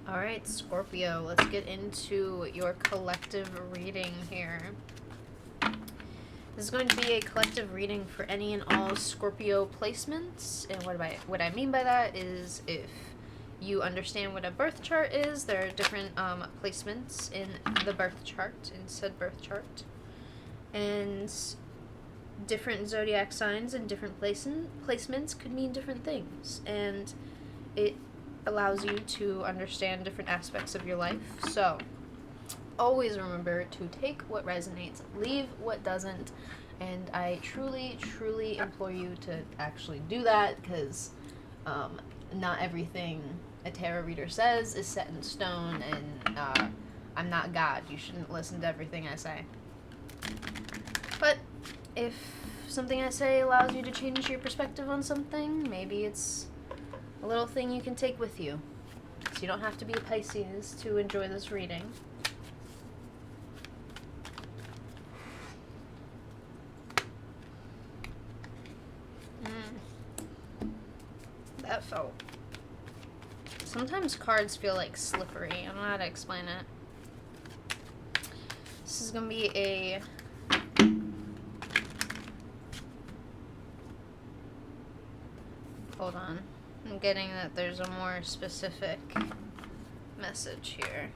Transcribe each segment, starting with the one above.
Alright, Scorpio, let's get into your collective reading here. This is going to be a collective reading for any and all Scorpio placements. And what I mean by that is if you understand what a birth chart is, there are different placements in the birth chart, in said birth chart. And different zodiac signs and different placements could mean different things. And it allows you to understand different aspects of your life. So always remember to take what resonates, leave what doesn't, and I truly implore you to actually do that, because not everything a tarot reader says is set in stone, and I'm not God. You shouldn't listen to everything I say. But if something I say allows you to change your perspective on something, maybe it's a little thing you can take with you. So you don't have to be a Pisces to enjoy this reading. That felt... Sometimes cards feel like slippery. I don't know how to explain it. This is going to be a... Hold on. I'm getting that there's a more specific message here.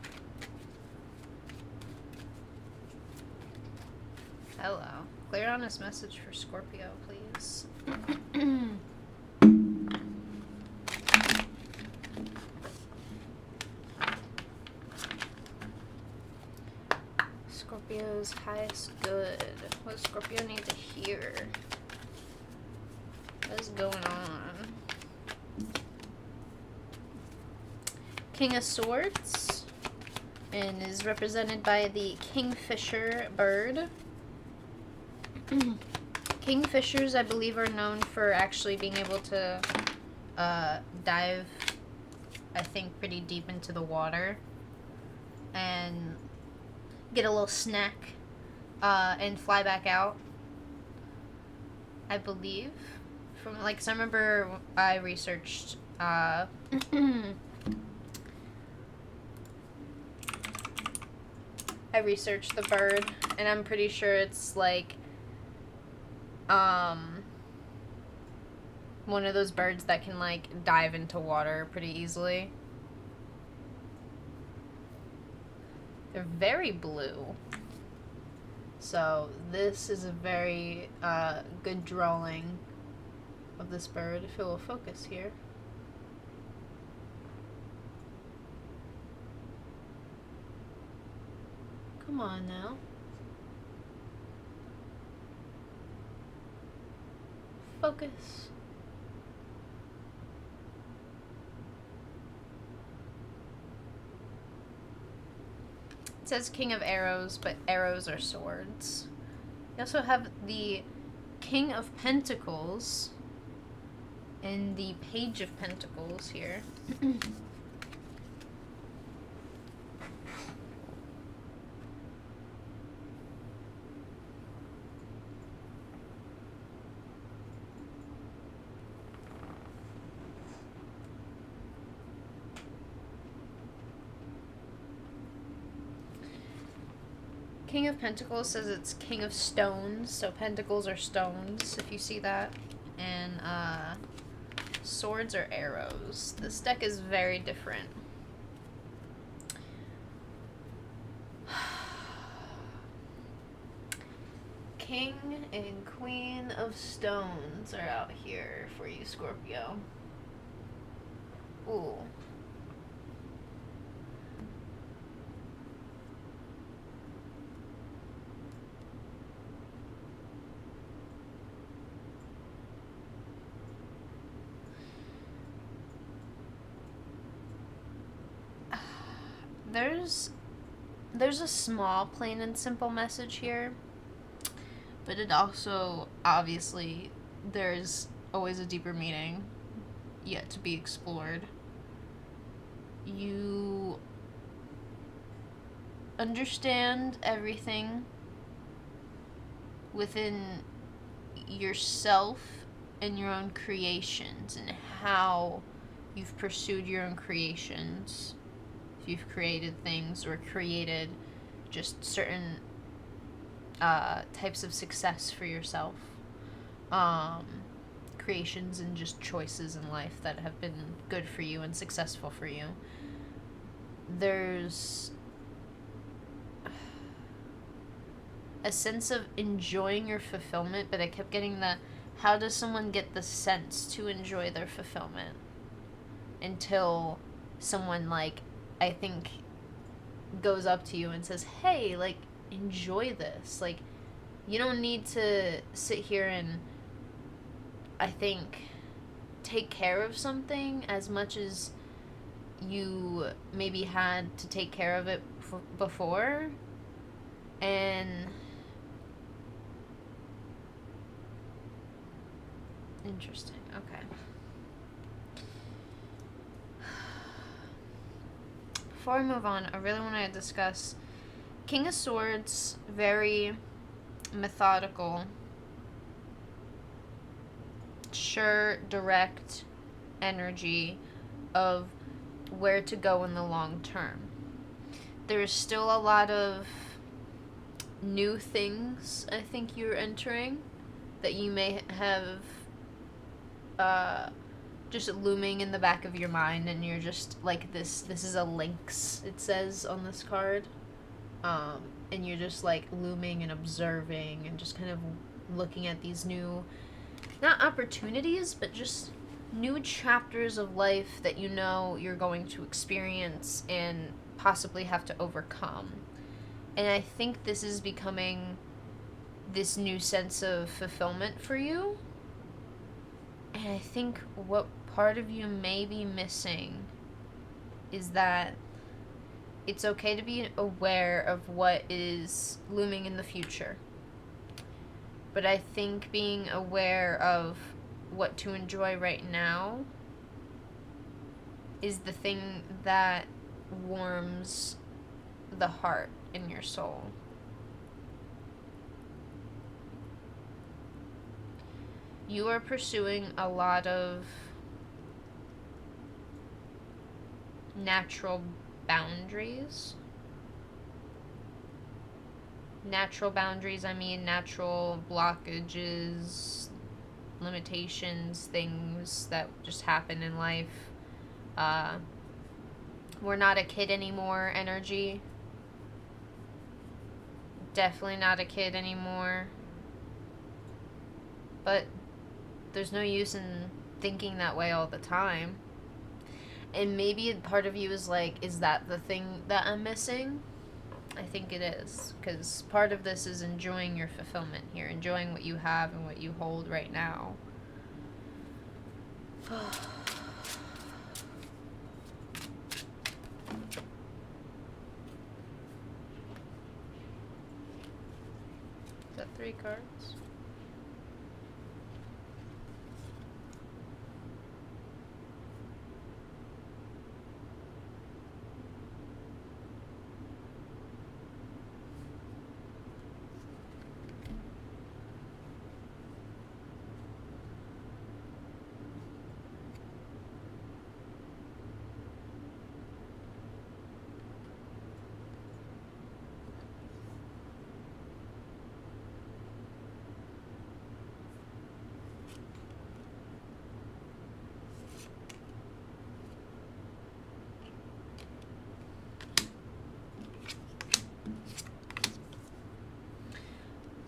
Hello. Clear honest message for Scorpio, please. Scorpio's highest good. What does Scorpio need to hear? What is going on? King of Swords, and is represented by the Kingfisher bird. Kingfishers, I believe, are known for actually being able to dive, I think, pretty deep into the water and get a little snack and fly back out, I believe. From, like, 'cause I remember I researched I researched the bird, and I'm pretty sure it's like one of those birds that can like dive into water pretty easily. They're very blue. So this is a very good drawing of this bird, if it will focus here. Come on now. Focus. It says King of Arrows, but arrows are swords. You also have the King of Pentacles and the Page of Pentacles here. King of Pentacles says it's King of Stones, so pentacles are stones, if you see that. And swords are arrows. This deck is very different. King and Queen of Stones are out here for you, Scorpio. Ooh. There's a small, plain and simple message here, but it also, obviously, there's always a deeper meaning yet to be explored. You understand everything within yourself and your own creations and how you've pursued your own creations. if you've created things or created just certain types of success for yourself. Creations and just choices in life that have been good for you and successful for you. There's a sense of enjoying your fulfillment, but I kept getting the, how does someone get the sense to enjoy their fulfillment? Until someone, like, I think, goes up to you and says, hey, like, enjoy this. Like, you don't need to sit here and, I think, take care of something as much as you maybe had to take care of it before. And interesting. Okay. Before I move on, I really want to discuss King of Swords, very methodical, sure, direct energy of where to go in the long term. There's still a lot of new things I think you're entering that you may have just looming in the back of your mind, and you're just like, this is a lynx, it says on this card, and you're just like looming and observing and just kind of looking at these new, not opportunities, but just new chapters of life that you know you're going to experience and possibly have to overcome. And I think this is becoming this new sense of fulfillment for you. And I think what part of you may be missing is that it's okay to be aware of what is looming in the future. But I think being aware of what to enjoy right now is the thing that warms the heart in your soul. You are pursuing a lot of natural boundaries. Natural boundaries, I mean natural blockages, limitations, things that just happen in life. We're not a kid anymore energy. Definitely not a kid anymore. But there's no use in thinking that way all the time. And maybe part of you is like, is that the thing that I'm missing? I think it is. Because part of this is enjoying your fulfillment here. Enjoying what you have and what you hold right now. Is that 3 cards?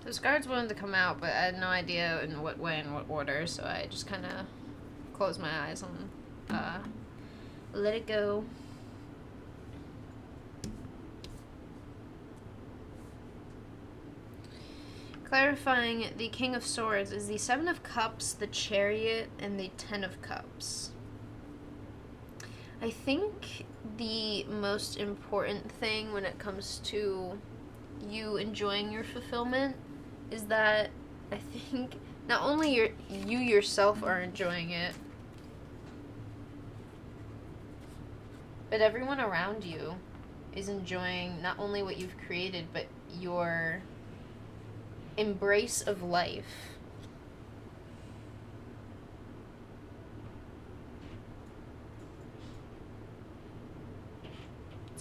Those cards wanted to come out, but I had no idea in what way and what order, so I just kind of closed my eyes and let it go. Clarifying, the King of Swords is the 7 of Cups, the Chariot, and the 10 of Cups. I think the most important thing when it comes to you enjoying your fulfillment is that I think not only you yourself are enjoying it, but everyone around you is enjoying not only what you've created, but your embrace of life.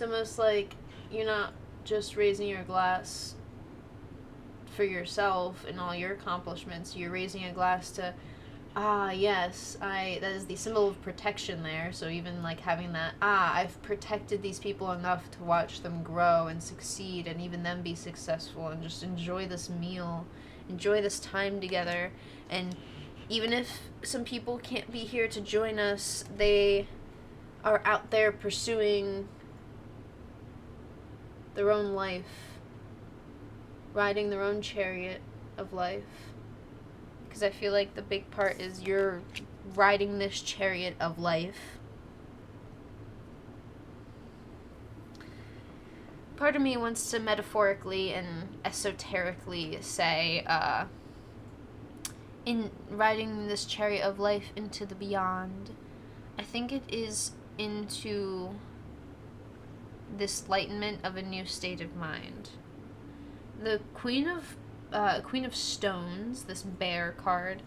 It's almost like you're not just raising your glass for yourself and all your accomplishments. You're raising a glass to, yes, that is the symbol of protection there. So even like having that, I've protected these people enough to watch them grow and succeed and even them be successful, and just enjoy this meal, enjoy this time together. And even if some people can't be here to join us, they are out there pursuing their own life, riding their own chariot of life. Because I feel like the big part is you're riding this chariot of life. Part of me wants to metaphorically and esoterically say, in riding this chariot of life into the beyond, I think it is into this enlightenment of a new state of mind. The Queen of Stones, this bear card,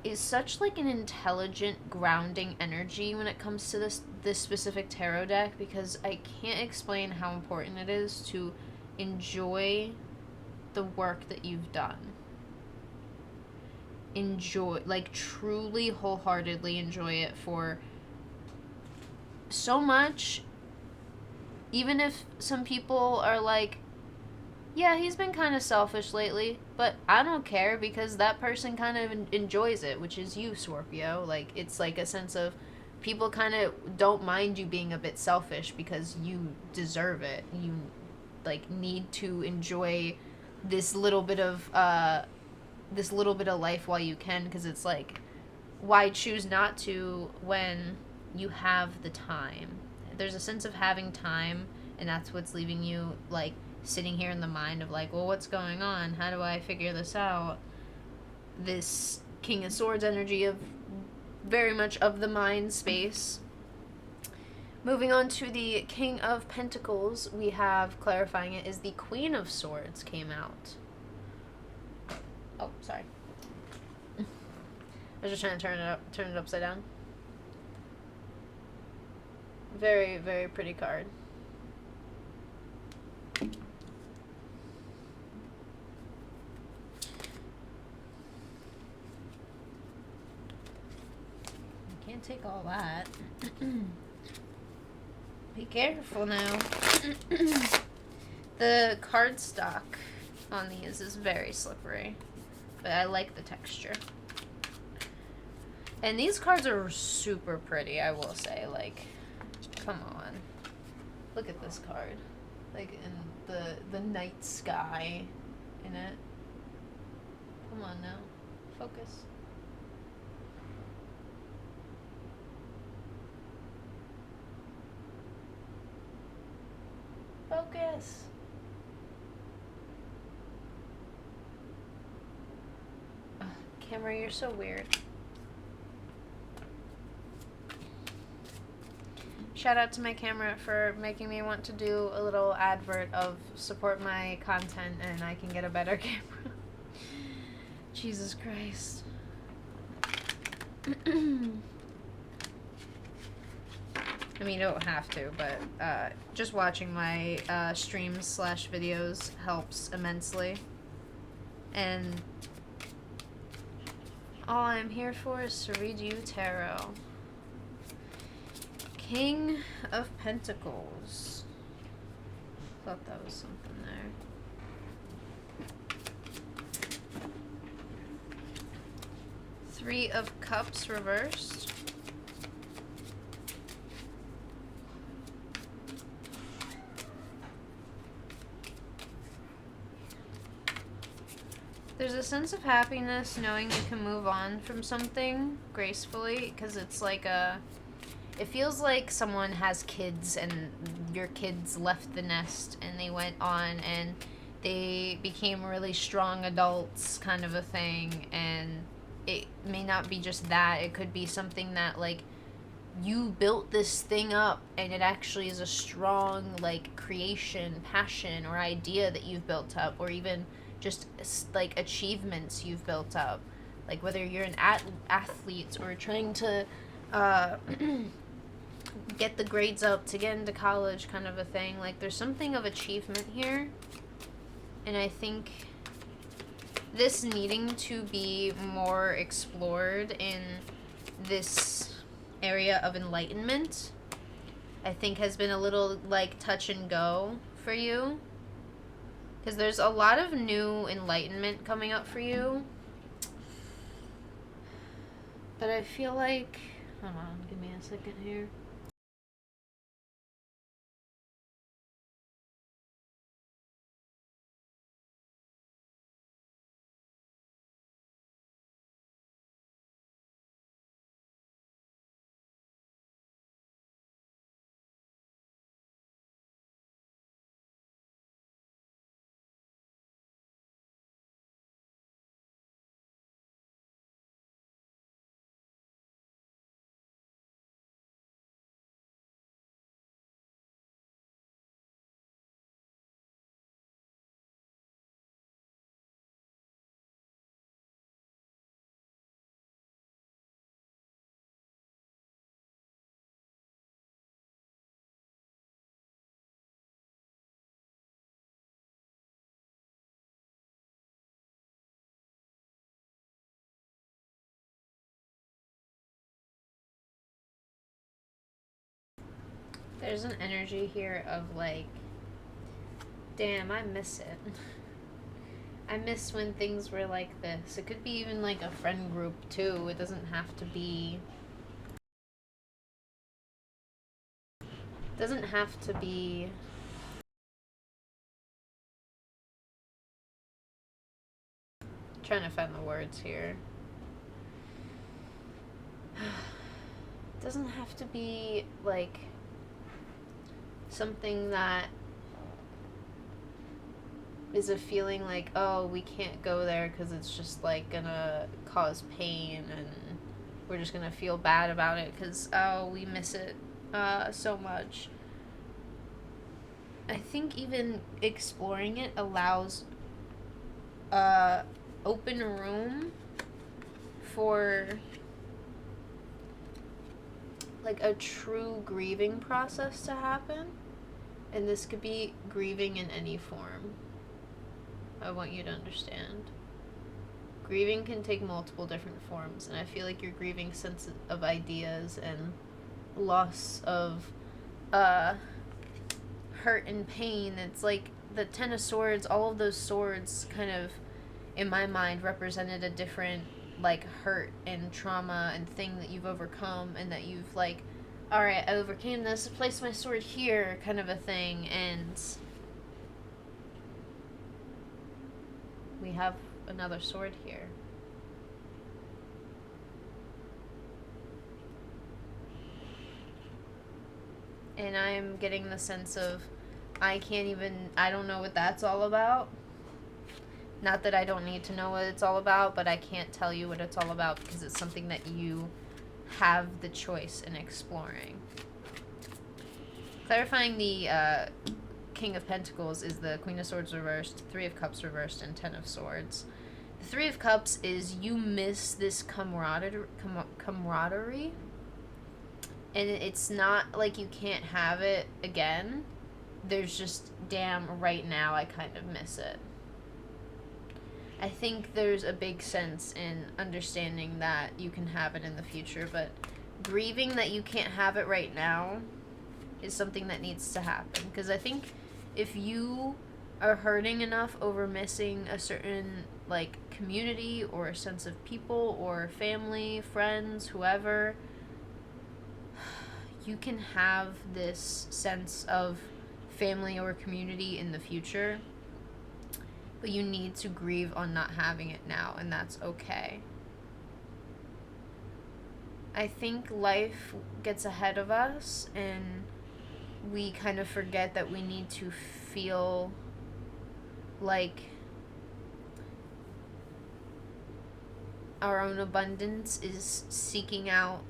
is such like an intelligent, grounding energy when it comes to this specific tarot deck, because I can't explain how important it is to enjoy the work that you've done. Enjoy, like truly, wholeheartedly enjoy it for so much. Even if some people are like, yeah, he's been kind of selfish lately, but I don't care because that person kind of enjoys it, which is you, Scorpio. Like, it's like a sense of people kind of don't mind you being a bit selfish because you deserve it. You, like, need to enjoy this little bit of life while you can, because it's like, why choose not to when you have the time? There's a sense of having time, and that's what's leaving you, like, sitting here in the mind of, like, well, what's going on? How do I figure this out? This King of Swords energy of very much of the mind space. Moving on to the King of Pentacles, we have, clarifying it, is the Queen of Swords came out. Oh, sorry. I was just trying to turn it upside down. Very, very pretty card. I can't take all that. Be careful now. The cardstock on these is very slippery, but I like the texture. And these cards are super pretty, I will say. Like, come on. Look at this card. Like, in the night sky in it. Come on now. Focus. Focus. Ugh, camera, you're so weird. Shout out to my camera for making me want to do a little advert of support my content and I can get a better camera. Jesus Christ. I mean, you don't have to, but just watching my streams / videos helps immensely. And all I'm here for is to read you tarot. King of Pentacles. Thought that was something there. Three of Cups reversed. There's a sense of happiness knowing you can move on from something gracefully, because it's like it feels like someone has kids and your kids left the nest and they went on and they became really strong adults, kind of a thing. And it may not be just that. It could be something that, like, you built this thing up and it actually is a strong, like, creation, passion, or idea that you've built up, or even just, like, achievements you've built up. Like, whether you're an athlete or trying to get the grades up, to get into college kind of a thing. Like, there's something of achievement here. And I think this needing to be more explored in this area of enlightenment, I think has been a little, like, touch and go for you. Because there's a lot of new enlightenment coming up for you. But I feel like... Hold on, give me a second here. There's an energy here of, like, damn, I miss it. I miss when things were like this. It could be even, like, a friend group, too. It doesn't have to be... Doesn't have to be... I'm trying to find the words here. It doesn't have to be, like, something that is a feeling like, oh, we can't go there because it's just, like, gonna cause pain and we're just gonna feel bad about it because, oh, we miss it so much. I think even exploring it allows open room for, like, a true grieving process to happen. And this could be grieving in any form. I want you to understand. Grieving can take multiple different forms, and I feel like you're grieving sense of ideas and loss of hurt and pain. It's like the Ten of Swords, all of those swords kind of, in my mind, represented a different, like, hurt and trauma and thing that you've overcome, and that you've, like, alright, I overcame this, place my sword here, kind of a thing. And we have another sword here. And I'm getting the sense of, I don't know what that's all about. Not that I don't need to know what it's all about, but I can't tell you what it's all about because it's something that you have the choice in exploring. Clarifying the King of Pentacles is the Queen of Swords reversed, Three of Cups reversed, and Ten of Swords. The Three of Cups is you miss this camaraderie, and it's not like you can't have it again. There's just, damn, right now I kind of miss it. I think there's a big sense in understanding that you can have it in the future, but grieving that you can't have it right now is something that needs to happen. Because I think if you are hurting enough over missing a certain, like, community or a sense of people or family, friends, whoever, you can have this sense of family or community in the future, but you need to grieve on not having it now, and that's okay. I think life gets ahead of us, and we kind of forget that we need to feel like our own abundance is seeking out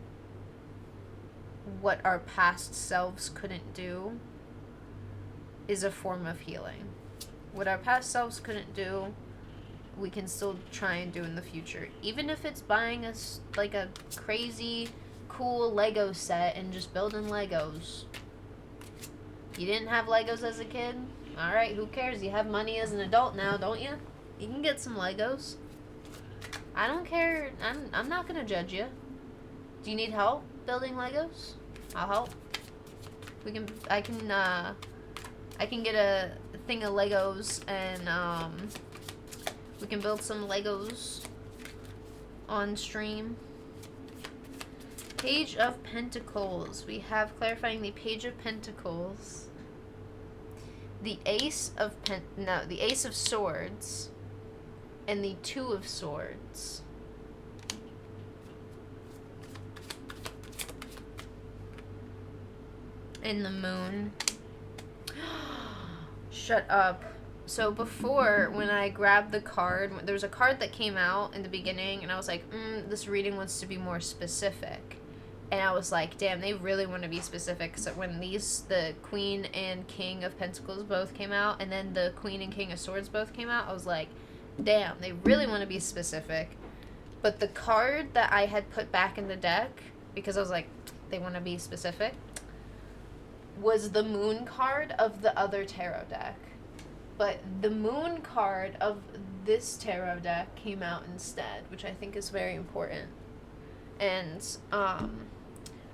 what our past selves couldn't do is a form of healing. What our past selves couldn't do, we can still try and do in the future. Even if it's buying us, like, a crazy cool Lego set and just building Legos. You didn't have Legos as a kid? Alright, who cares? You have money as an adult now, don't you? You can get some Legos. I don't care. I'm not gonna judge you. Do you need help building Legos? I'll help. I can get a thing of Legos and we can build some Legos on stream. Page of Pentacles. We have clarifying the Page of Pentacles. The Ace of the Ace of Swords and the Two of Swords. And the Moon. Shut up. So before, when I grabbed the card, there was a card that came out in the beginning, and I was like, this reading wants to be more specific. And I was like, damn, they really want to be specific. So when the Queen and King of Pentacles both came out, and then the Queen and King of Swords both came out, I was like, damn, they really want to be specific. But the card that I had put back in the deck, because I was like, they want to be specific, was the Moon card of the other tarot deck. But the Moon card of this tarot deck came out instead, which I think is very important. And,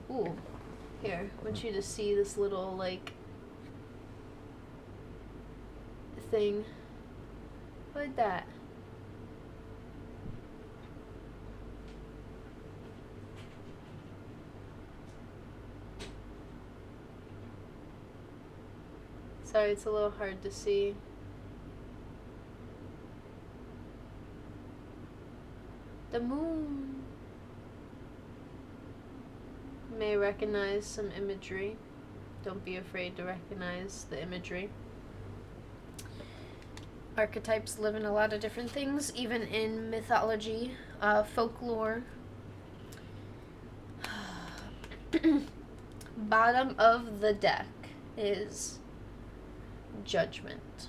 ooh, here, I want you to see this little, like, thing. What is that? Sorry, it's a little hard to see. The moon. You may recognize some imagery. Don't be afraid to recognize the imagery. Archetypes live in a lot of different things, even in mythology, folklore. Bottom of the deck is Judgment.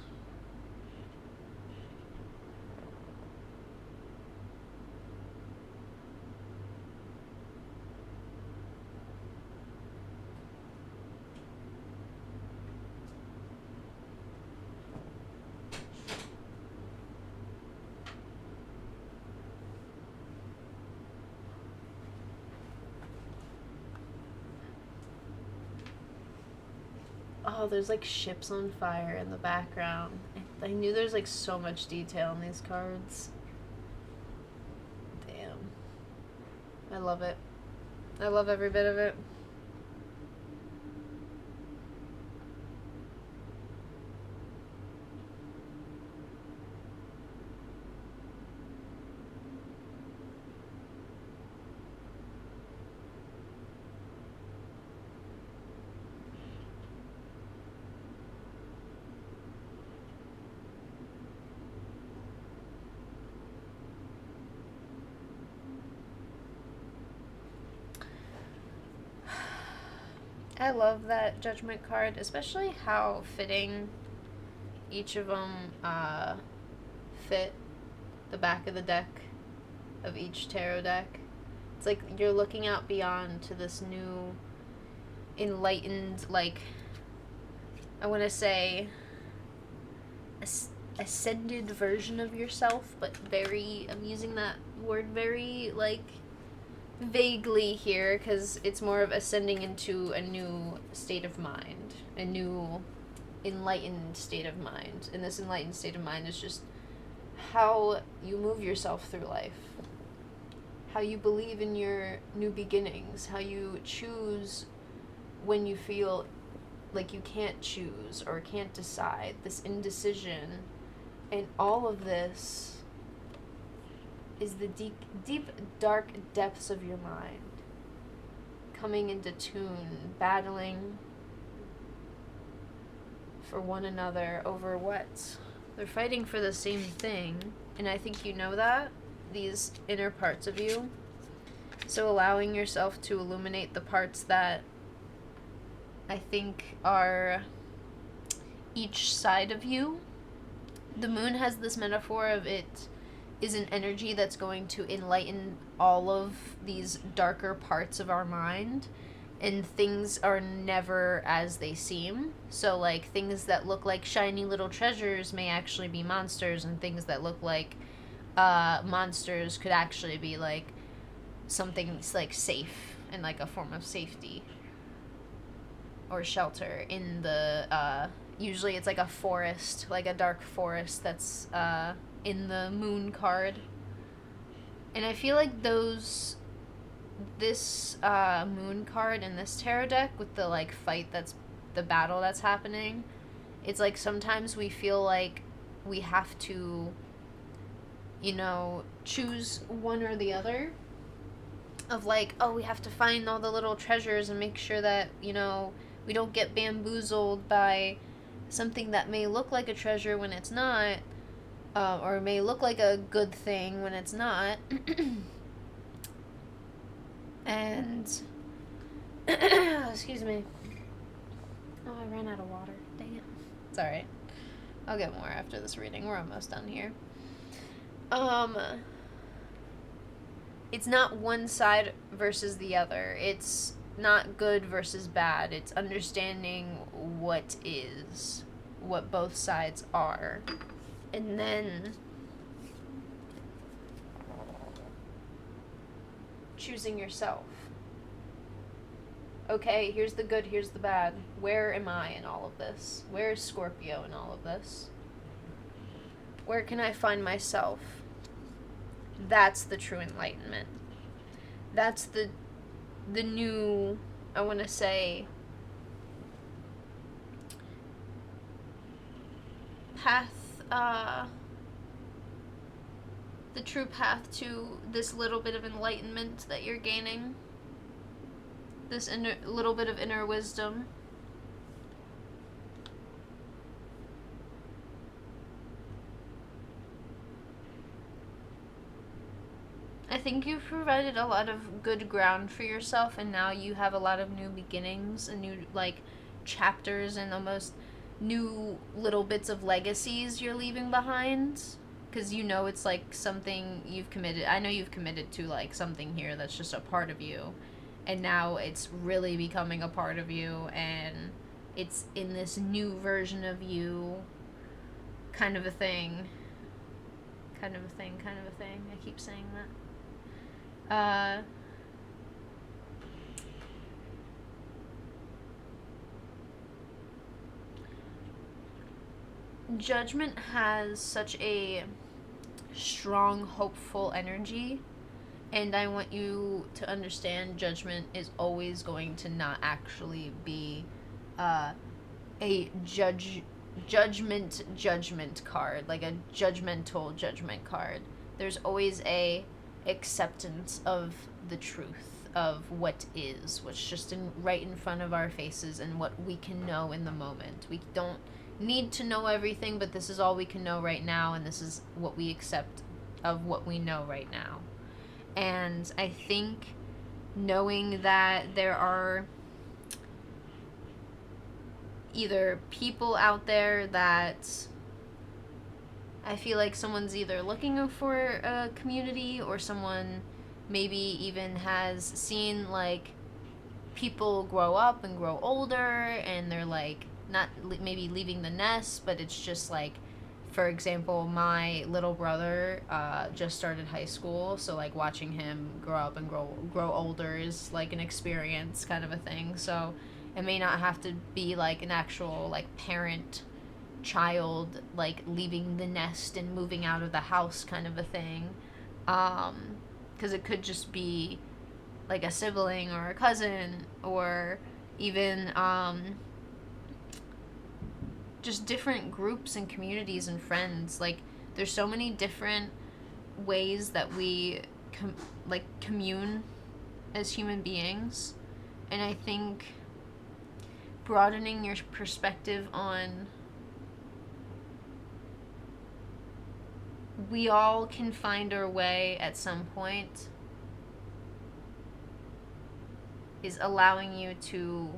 Oh, there's like ships on fire in the background. I knew there's like so much detail in these cards. Damn. I love it. I love every bit of it. I love that Judgment card, especially how fitting each of them fit the back of the deck of each tarot deck. It's like you're looking out beyond to this new enlightened, like, I want to say ascended version of yourself, but very, I'm using that word very, like, vaguely here, because it's more of ascending into a new state of mind, a new enlightened state of mind. And this enlightened state of mind is just how you move yourself through life, how you believe in your new beginnings, how you choose when you feel like you can't choose or can't decide, this indecision. And all of this is the deep, dark depths of your mind coming into tune, battling for one another over what? They're fighting for the same thing, and I think you know that, these inner parts of you. So allowing yourself to illuminate the parts that I think are each side of you. The moon has this metaphor of it is an energy that's going to enlighten all of these darker parts of our mind, and things are never as they seem. So like things that look like shiny little treasures may actually be monsters, and things that look like monsters could actually be like something like safe and like a form of safety or shelter in the usually it's like a forest, like a dark forest that's in the moon card. And I feel like this moon card in this tarot deck with the like fight, that's the battle that's happening, it's like sometimes we feel like we have to, you know, choose one or the other, of like, oh, we have to find all the little treasures and make sure that, you know, we don't get bamboozled by something that may look like a treasure when it's not, or may look like a good thing when it's not. And excuse me. Oh, I ran out of water. Dang it. It's alright. I'll get more after this reading. We're almost done here. It's not one side versus the other. It's not good versus bad. It's understanding what is, what both sides are. And then choosing yourself. Okay, here's the good, here's the bad. Where am I in all of this? Where is Scorpio in all of this? Where can I find myself? That's the true enlightenment. That's the new, I want to say, path, the true path to this little bit of enlightenment that you're gaining. This little bit of inner wisdom. I think you've provided a lot of good ground for yourself, and now you have a lot of new beginnings and new, like, chapters and almost new little bits of legacies you're leaving behind. Because you know it's, like, something you've committed. I know you've committed to, like, something here that's just a part of you. And now it's really becoming a part of you, and it's in this new version of you, kind of a thing. Kind of a thing, kind of a thing. I keep saying that. Judgment has such a strong, hopeful energy, and I want you to understand Judgment is always going to not actually be a judgment card, like a judgmental judgment card. There's always a acceptance of the truth of what is, what's just right in front of our faces, and what we can know in the moment. We don't need to know everything, but this is all we can know right now, and this is what we accept of what we know right now. And I think knowing that there are either people out there that I feel like someone's either looking for a community, or someone maybe even has seen, like, people grow up and grow older, and they're, like, not maybe leaving the nest, but it's just, like, for example, my little brother just started high school, so, like, watching him grow up and grow older is, like, an experience kind of a thing. So it may not have to be, like, an actual, like, parent child, like, leaving the nest and moving out of the house kind of a thing, because it could just be like a sibling or a cousin, or even just different groups and communities and friends. Like, there's so many different ways that we commune as human beings, and I think broadening your perspective on we all can find our way at some point is allowing you to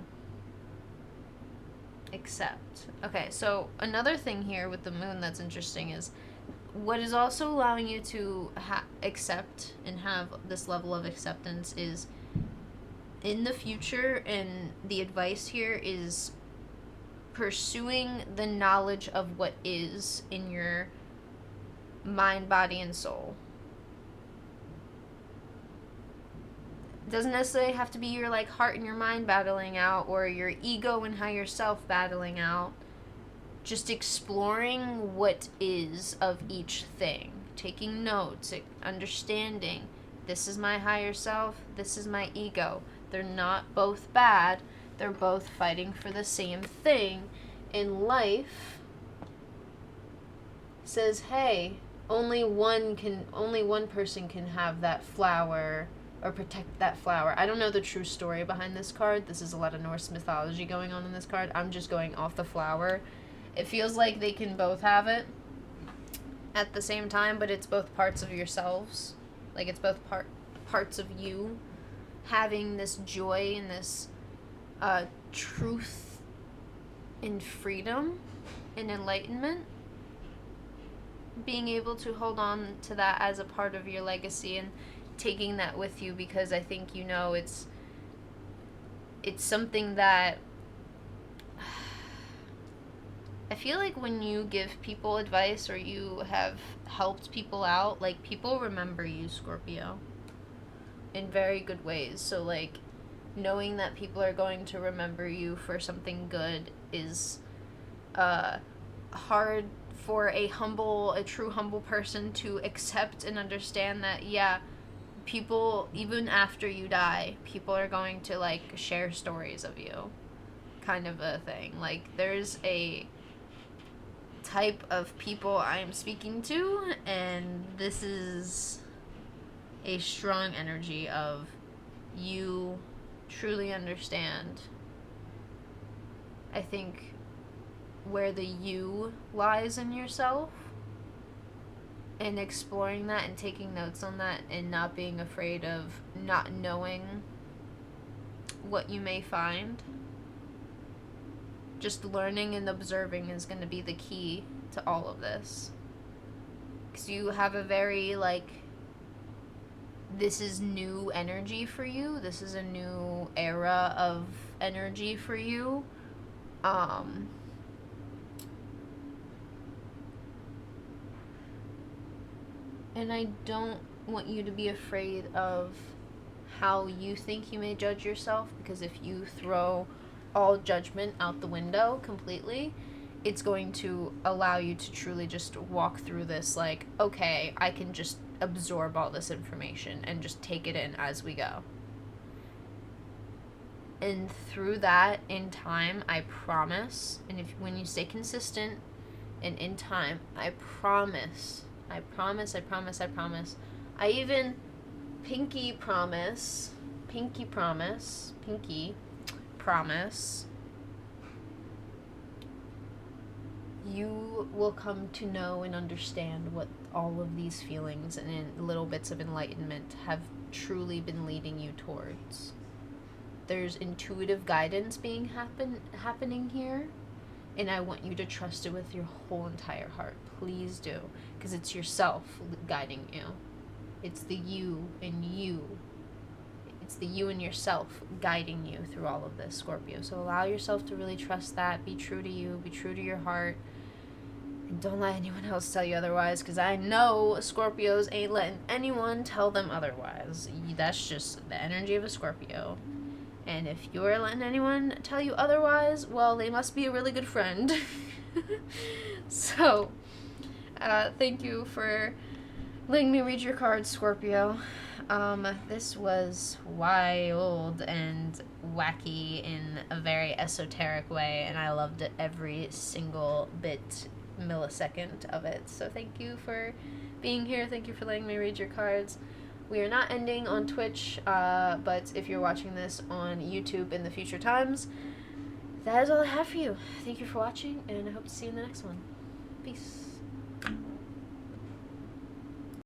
accept. Okay, so another thing here with the moon that's interesting is what is also allowing you to accept and have this level of acceptance is in the future, and the advice here is pursuing the knowledge of what is in your mind, body, and soul. It doesn't necessarily have to be your like heart and your mind battling out, or your ego and higher self battling out. Just exploring what is of each thing, taking notes, understanding this is my higher self, this is my ego. They're not both bad, they're both fighting for the same thing. In life says, hey, only one person can have that flower or protect that flower. I don't know the true story behind this card. This is a lot of Norse mythology going on in this card. I'm just going off the flower. It feels like they can both have it at the same time, but it's both parts of yourselves. Like, it's both parts of you having this joy and this truth and freedom and enlightenment. Being able to hold on to that as a part of your legacy and taking that with you, because I think, you know, it's something that I feel like when you give people advice or you have helped people out, like, people remember you, Scorpio, in very good ways. So, like, knowing that people are going to remember you for something good is hard for a true humble person to accept and understand that, yeah, people, even after you die, people are going to, like, share stories of you, kind of a thing. Like, there's a type of people I'm speaking to, and this is a strong energy of you truly understand, I think, where the you lies in yourself, and exploring that and taking notes on that and not being afraid of not knowing what you may find. Just learning and observing is going to be the key to all of this. Because you have a very, like, this is new energy for you. This is a new era of energy for you. And I don't want you to be afraid of how you think you may judge yourself, because if you throw all judgment out the window completely, it's going to allow you to truly just walk through this like, okay, I can just absorb all this information and just take it in as we go. And through that, in time, I promise, and when you stay consistent and in time, I promise, I even pinky promise, you will come to know and understand what all of these feelings and little bits of enlightenment have truly been leading you towards. There's intuitive guidance being happening here, and I want you to trust it with your whole entire heart. Please do, because it's yourself guiding you. It's the you and you. It's the you and yourself guiding you through all of this, Scorpio. So allow yourself to really trust that. Be true to you. Be true to your heart. And don't let anyone else tell you otherwise, because I know Scorpios ain't letting anyone tell them otherwise. That's just the energy of a Scorpio. And if you're letting anyone tell you otherwise, well, they must be a really good friend. So, thank you for letting me read your cards, Scorpio. This was wild and wacky in a very esoteric way, and I loved it every single millisecond of it. So thank you for being here. Thank you for letting me read your cards. We are not ending on Twitch, but if you're watching this on YouTube in the future times, that is all I have for you. Thank you for watching, and I hope to see you in the next one. Peace.